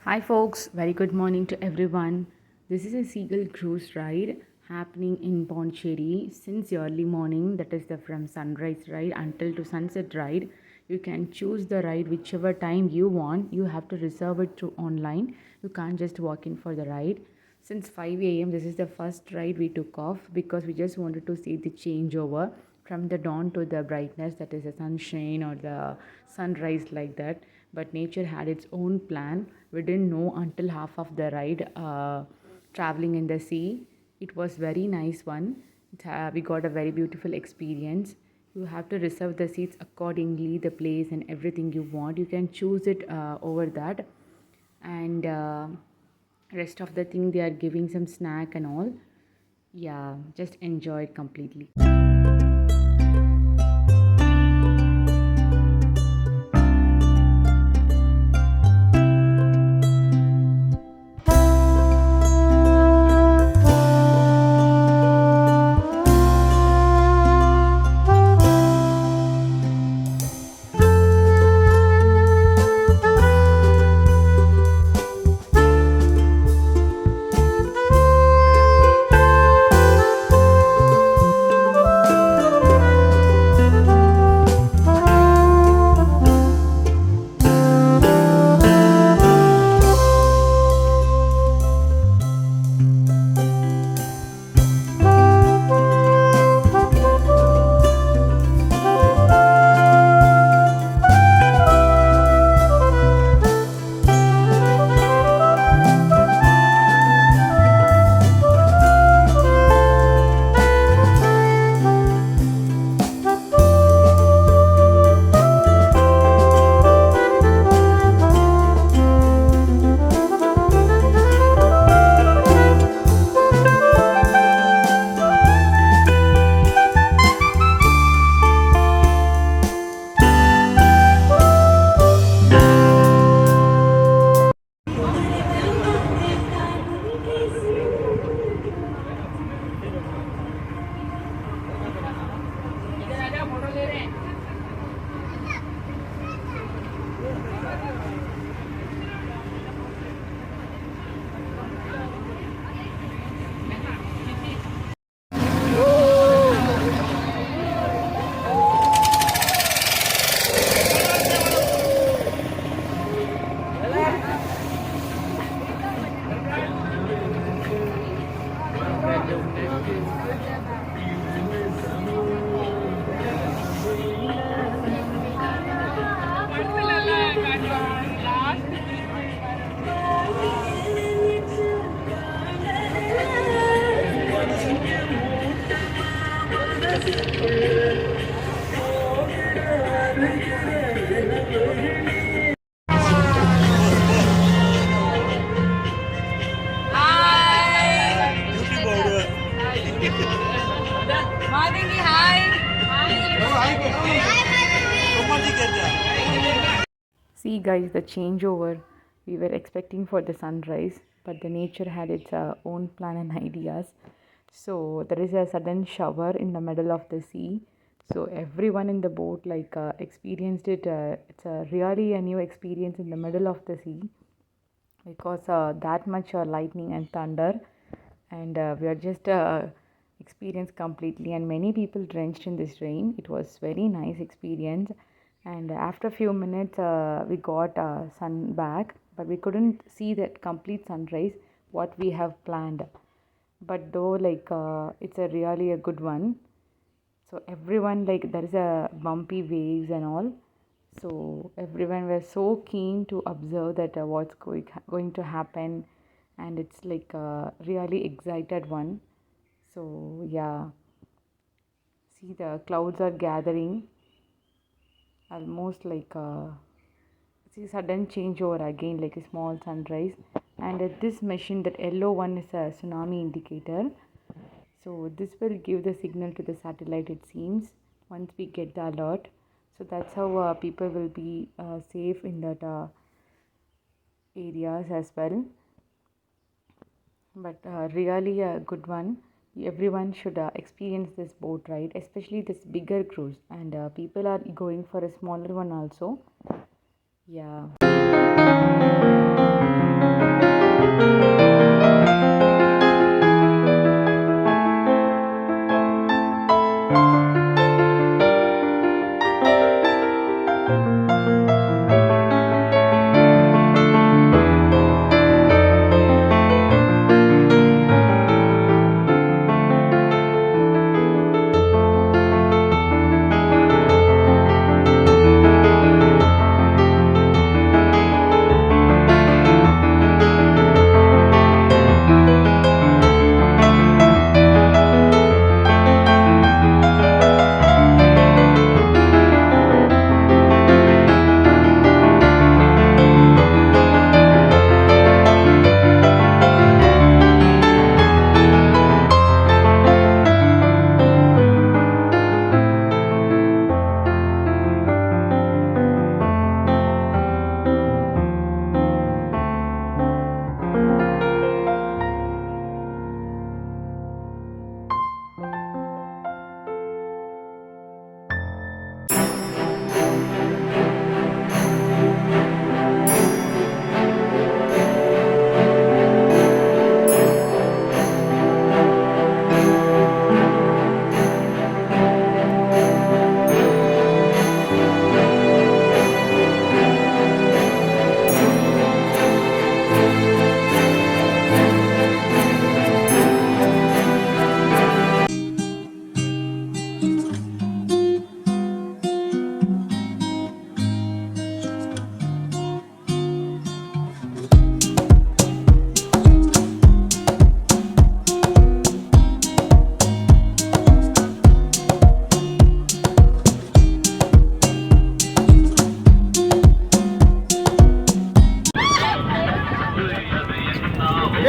Hi, folks. Very good morning to everyone. This is a seagull cruise ride happening in Pondicherry since early morning. That is the from sunrise ride until to sunset ride. You can choose the ride whichever time you want. You have to reserve it through online. You can't just walk in for the ride. Since 5 a.m., this is the first ride we took off because we just wanted to see the changeover from the dawn to the brightness, that is the sunshine or the sunrise, like that. But nature had its own plan. We didn't know until half of the ride, traveling in the sea. It was very nice one. We got a very beautiful experience. You have to reserve the seats accordingly, the place and everything you want. You can choose it over that. And rest of the thing, they are giving some snack and all. Yeah, just enjoy it completely. See, guys, the changeover. We were expecting for the sunrise, but the nature had its own plan and ideas. So there is a sudden shower in the middle of the sea. So everyone in the boat experienced it. It's a really a new experience in the middle of the sea because that much lightning and thunder, and we are just experienced completely. And many people drenched in this rain. It was very nice experience. And after a few minutes, we got sun back, but we couldn't see that complete sunrise what we have planned. But though, it's a really a good one. So everyone, like, there is a bumpy waves and all, so everyone was so keen to observe that what's going to happen, and it's like a really excited one. So yeah, see, the clouds are gathering almost see, sudden changeover again, like a small sunrise. And this machine, that yellow one, is a tsunami indicator. So this will give the signal to the satellite, it seems, once we get the alert. So that's how people will be safe in that areas as well. But really a good one. Everyone should experience this boat ride, especially this bigger cruise. And people are going for a smaller one also. Yeah.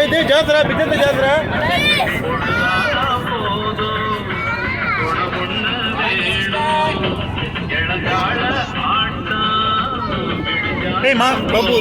ಇದೇ ಜಾತ್ರೆ ಬಿದ್ದದ ಜಾತ್ರೆ ಏ ಮಾ ಬಾಬು